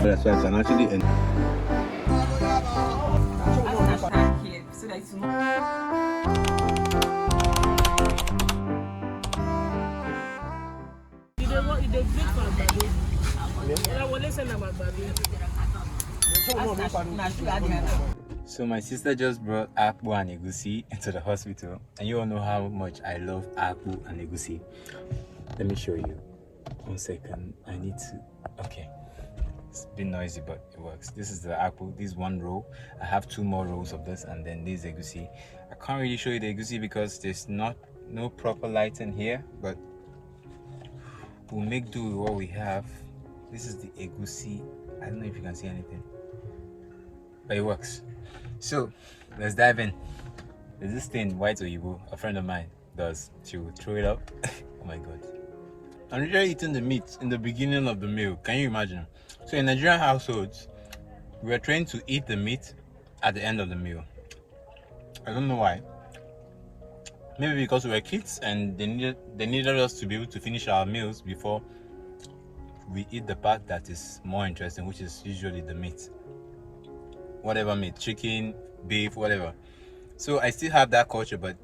That's why I can actually So my sister just brought akpu and egusi into the hospital, and you all know how much I love akpu and egusi. Let me show you. 1 second. I need to. Okay. It's a bit noisy, but it works. This is the akpu. This is 1 row. I have 2 more rows of this, and then this egusi. I can't really show you the egusi because there's no proper lighting here, but we'll make do with what we have. This is the egusi. I don't know if you can see anything, but it works. So let's dive in. There's this thing, white oyibo, a friend of mine does. She will throw it up. Oh my god. I'm usually eating the meat in the beginning of the meal. Can you imagine? So in Nigerian households, we are trained to eat the meat at the end of the meal. I don't know why. Maybe because we were kids and they needed us to be able to finish our meals before we eat the part that is more interesting, which is usually the meat. Whatever meat, chicken, beef, whatever. So I still have that culture, but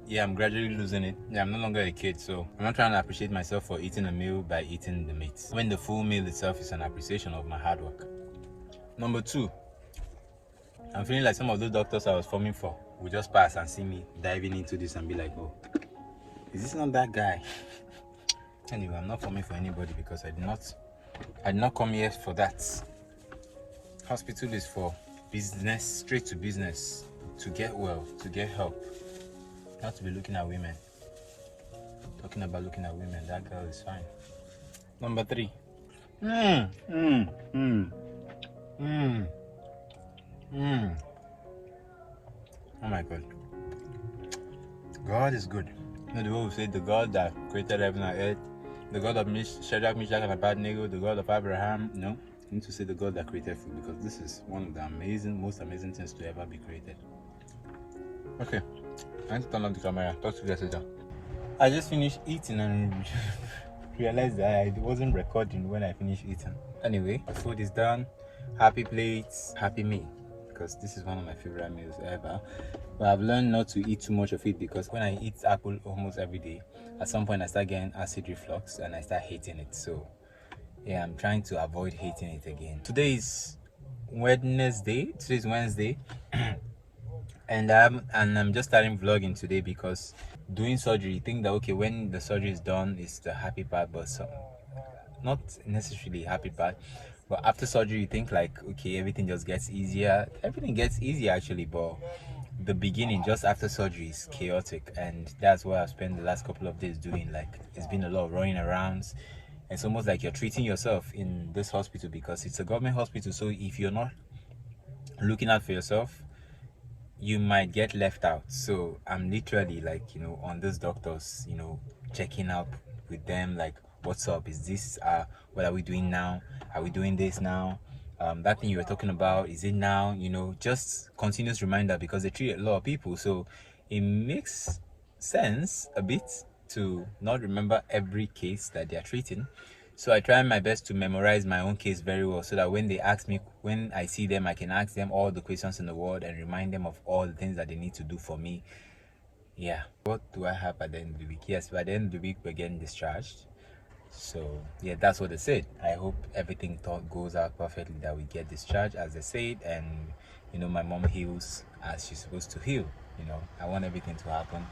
yeah, I'm gradually losing it. Yeah, I'm no longer a kid, so I'm not trying to appreciate myself for eating a meal by eating the meat, when the full meal itself is an appreciation of my hard work. Number 2, I'm feeling like some of those doctors I was forming for will just pass and see me diving into this and be like, oh, is this not that guy? Anyway, I'm not forming for anybody because I did not come here for that. Hospital is for business, straight to business, to get well, to get help, not to be looking at women. Talking about looking at women, that girl is fine. Number 3. Oh my god. God is good. You know the way we say the God that created heaven and earth, the God of Shadrach, Meshach, and Abednego, the God of Abraham. No, you need to say the God that created food, because this is one of the most amazing things to ever be created. Okay, I need to turn on the camera. Talk to you guys later. I just finished eating and realized that I wasn't recording when I finished eating. Anyway, the food is done. Happy plates, happy me, because this is one of my favorite meals ever. But I've learned not to eat too much of it, because when I eat apple almost every day, at some point I start getting acid reflux and I start hating it. So yeah, I'm trying to avoid hating it again. Today is Wednesday. Today's Wednesday. And I'm just starting vlogging today because doing surgery, you think that okay, when the surgery is done, it's the happy part, but not necessarily happy part. But after surgery, you think like okay, everything just gets easier. Everything gets easier actually, but the beginning just after surgery is chaotic, and that's what I've spent the last couple of days doing. Like it's been a lot of running around. It's almost like you're treating yourself in this hospital because it's a government hospital. So if you're not looking out for yourself, you might get left out. So I'm literally like, on those doctors, checking up with them, like, what's up, is this what are we doing now, are we doing this now, that thing you were talking about, is it now, just continuous reminder, because they treat a lot of people. So it makes sense a bit to not remember every case that they are treating. So I try my best to memorize my own case very well, so that when they ask me, when I see them, I can ask them all the questions in the world and remind them of all the things that they need to do for me. Yeah. What do I have at the end of the week? Yes, by the end of the week, we're getting discharged. So yeah, that's what they said. I hope everything goes out perfectly, that we get discharged as they said, and my mom heals as she's supposed to heal. I want everything to happen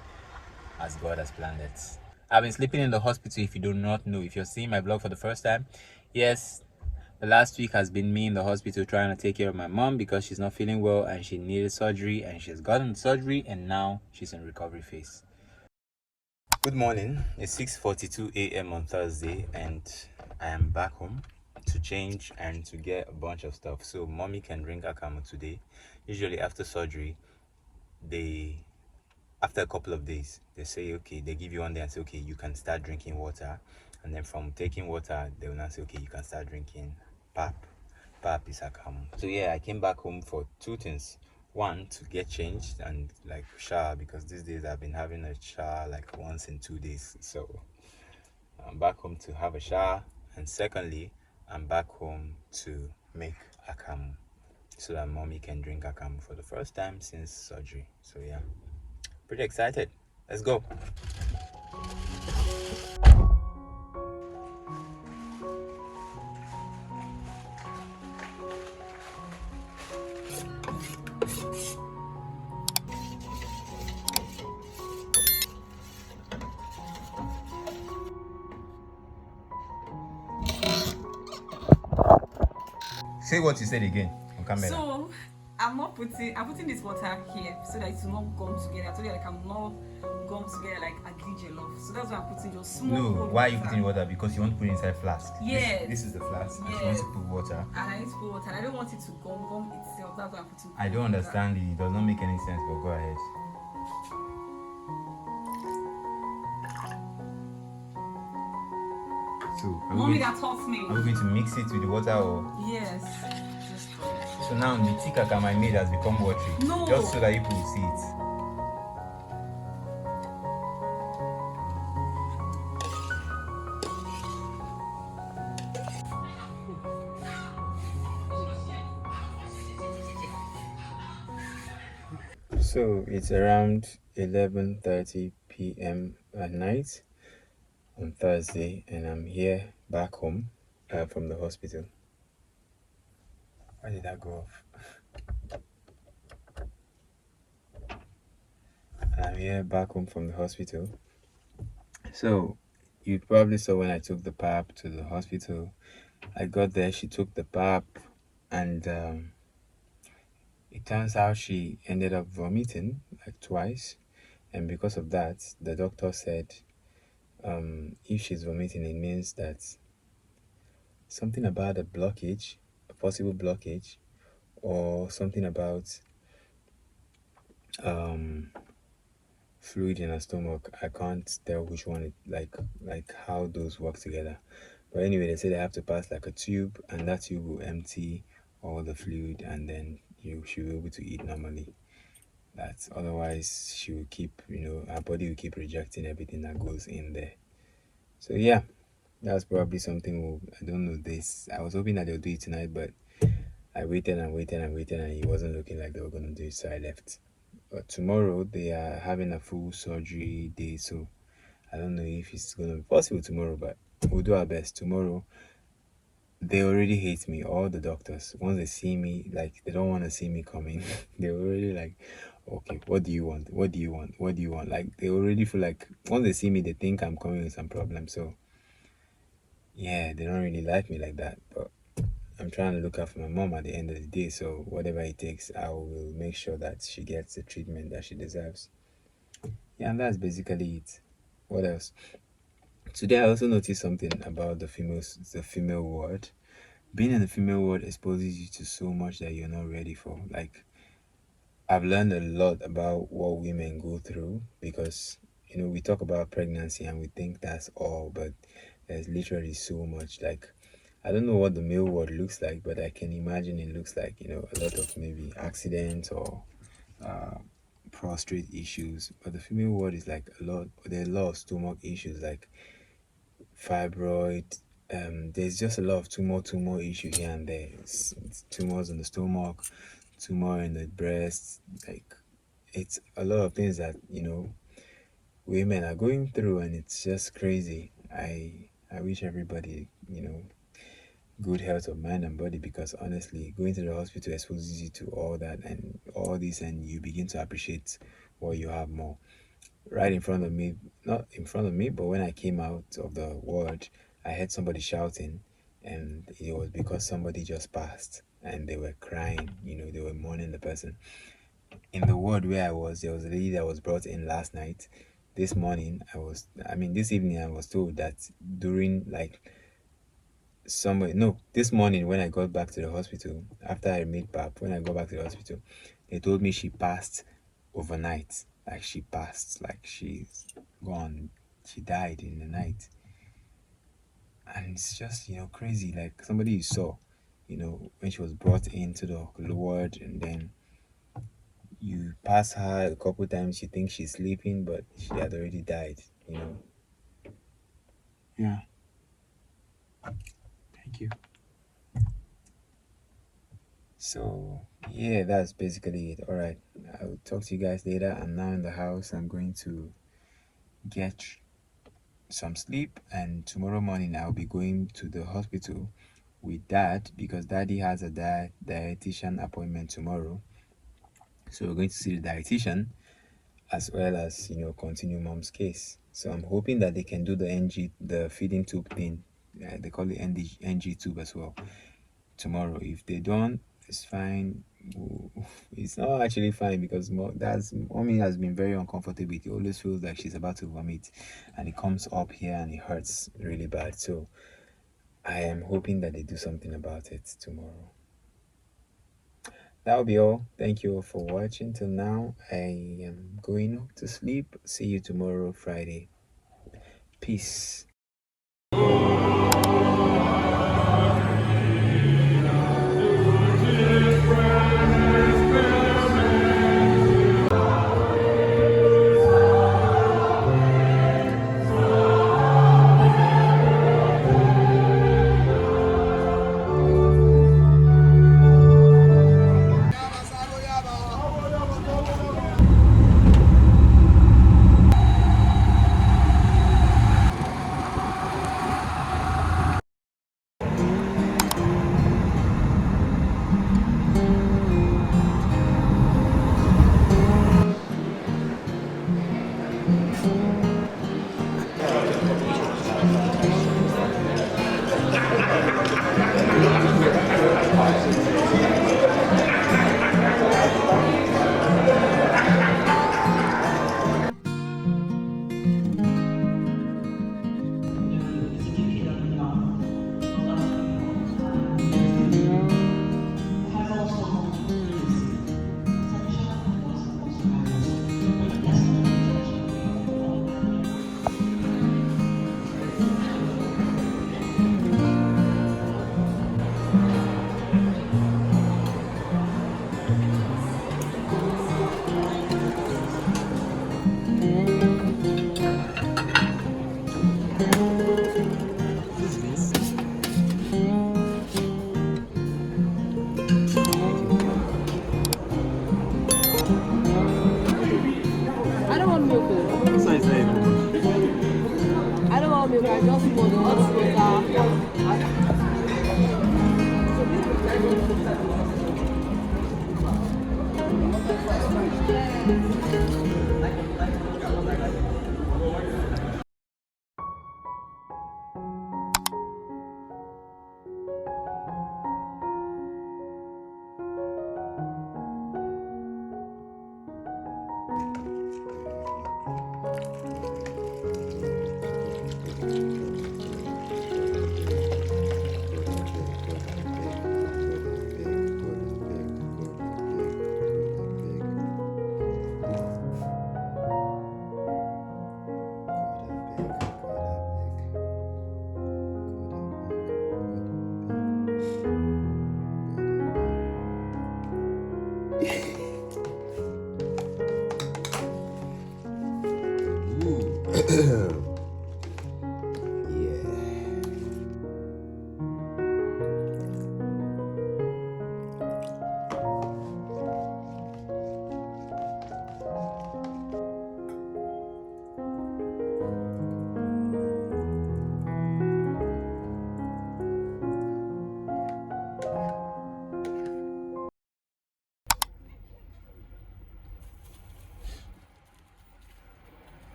as God has planned it. I've been sleeping in the hospital. If you do not know, if you're seeing my vlog for the first time, yes, the last week has been me in the hospital trying to take care of my mom because she's not feeling well and she needed surgery, and she's gotten surgery and now she's in recovery phase. Good morning. It's 6:42 a.m. on Thursday and I am back home to change and to get a bunch of stuff so mommy can drink akamu today. Usually after surgery, after a couple of days, they say, okay, they give you 1 day and say, okay, you can start drinking water. And then from taking water, they will now say, okay, you can start drinking pap. Pap is akamu. So yeah, I came back home for 2 things. 1, to get changed and like shower, because these days I've been having a shower like once in 2 days. So I'm back home to have a shower. And secondly, I'm back home to make akamu so that mommy can drink akamu for the first time since surgery. So yeah, pretty excited. Let's go. Say what you said again on camera. So I'm putting this water here so that it will not gum together. So like I'm not gum together like agri jollof. So that's why I'm putting just small. No, why are you putting water? Because you want to put it inside flask. Yes. This is the flask. Yes. And you want to put water. And I need to put water. And I don't want it to gum itself. That's why I'm putting. I don't understand it. It does not make any sense. But go ahead. So Mommy that taught me. Are we going to mix it with the water or? Yes. So now the thick akam I made has become watery. No. Just so that people will see it. So it's around 11:30 p.m. at night on Thursday, and I'm here back home from the hospital. Why did that go off? I'm here back home from the hospital. So you probably saw when I took the pap to the hospital. I got there, she took the pap, and it turns out she ended up vomiting like twice. And because of that, the doctor said if she's vomiting, it means that something about a blockage, a possible blockage, or something about fluid in her stomach. I can't tell which one it like how those work together. But anyway, they say they have to pass like a tube, and that tube will empty all the fluid, and then she'll be able to eat normally. That otherwise she will keep, her body will keep rejecting everything that goes in there. So yeah, that's probably something I don't know this. I was hoping that they'll do it tonight, but I waited and waited and waited, and it wasn't looking like they were gonna do it, so I left. But tomorrow they are having a full surgery day, so I don't know if it's gonna be possible tomorrow, but we'll do our best. Tomorrow they already hate me, all the doctors. Once they see me, like they don't want to see me coming. They're already like, okay, what do you want? What do you want? What do you want? Like they already feel like once they see me, they think I'm coming with some problem. So yeah, they don't really like me like that. But I'm trying to look out for my mom at the end of the day. So whatever it takes, I will make sure that she gets the treatment that she deserves. Yeah, and that's basically it. What else? Today I also noticed something about the female ward. Being in the female ward exposes you to so much that you're not ready for. Like I've learned a lot about what women go through because we talk about pregnancy and we think that's all, but there's literally so much. Like I don't know what the male ward looks like, but I can imagine it looks like a lot of maybe accidents or prostate issues. But the female ward is like there are a lot of stomach issues like fibroid. There's just a lot of tumor issue here and there. It's tumors in the stomach, tumor in the breast. Like it's a lot of things that women are going through, and it's just crazy. I wish everybody good health of mind and body, because honestly going to the hospital exposes you to all that and all this, and you begin to appreciate what you have more. Right in front of me, not in front of me, but when I came out of the ward, I heard somebody shouting, and it was because somebody just passed and they were crying, they were mourning the person. In the ward where I was, there was a lady that was brought in last night. This evening I was told that during this morning when I got back to the hospital, after I made pap, when I got back to the hospital, they told me she passed overnight. Like she passed, like she's gone. She died in the night. And it's just, crazy. Like somebody you saw, when she was brought into the ward, and then you pass her a couple times, you think she's sleeping, but she had already died. Yeah. Thank you. So yeah, that's basically it. All right, I'll talk to you guys later. I'm now in the house. I'm going to get some sleep, and tomorrow morning I'll be going to the hospital with dad because daddy has a dietitian appointment tomorrow. So we're going to see the dietitian as well as continue mom's case. So I'm hoping that they can do the feeding tube thing. They call it NG tube as well tomorrow. If they don't, it's fine. It's not actually fine because mommy has been very uncomfortable. It always feels like she's about to vomit, and it comes up here and it hurts really bad. So I am hoping that they do something about it tomorrow. That'll be all. Thank you all for watching till now. I am going to sleep. See you tomorrow, Friday. Peace. I don't want milk. Though. So it's not I don't want milk. I just want hot water.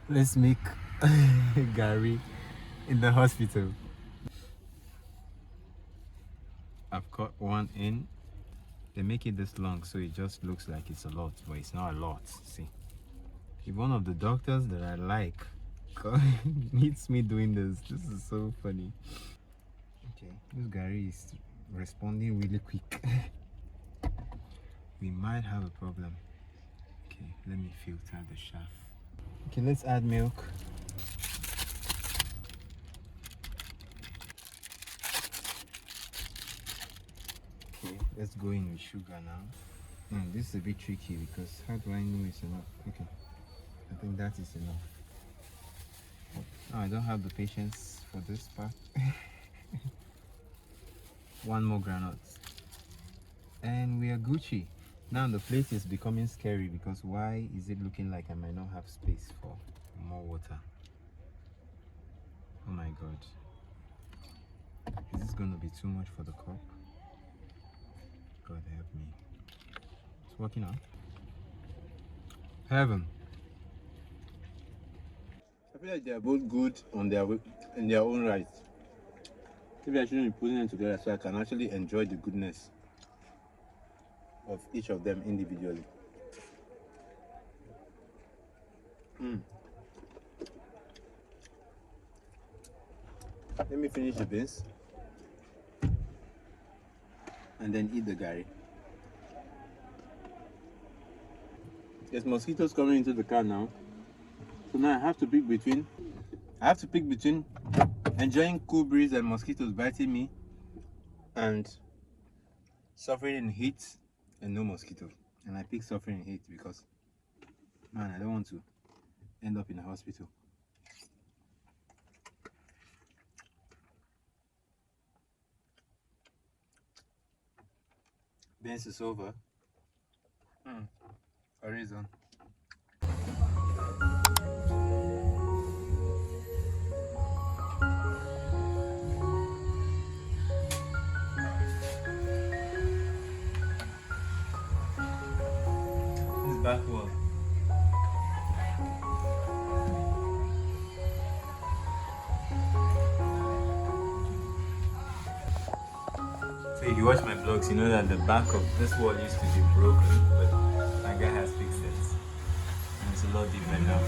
Let's make Gary in the hospital. I've cut one in. They make it this long so it just looks like it's a lot, but it's not a lot. See, if one of the doctors that I like meets me doing this is so funny. Okay, this Gary is responding really quick. We might have a problem. Okay, let me filter the shaft. Okay, let's add milk. Okay, let's go in with sugar now. This is a bit tricky because how do I know it's enough? Okay, I think that is enough. Now I don't have the patience for this part. One more granite. And we are Gucci. Now the plate is becoming scary because why is it looking like I might not have space for more water? Oh my god. Is this going to be too much for the cup? God help me. It's working out. Heaven. I feel like they are both good on their way, in their own right. Maybe I shouldn't be putting them together so I can actually enjoy the goodness of each of them individually. Let me finish the beans and then eat the gari. There's mosquitoes coming into the car now, so now I have to pick between enjoying cool breeze and mosquitoes biting me and suffering in heat and no mosquitoes. And I pick suffering in heat because, man, I don't want to end up in a hospital. Beans is over. For a reason. This back wall. So if you watch my vlogs, you know that the back of this wall used to be broken, but my guy has fixed it. And it's a lot different now.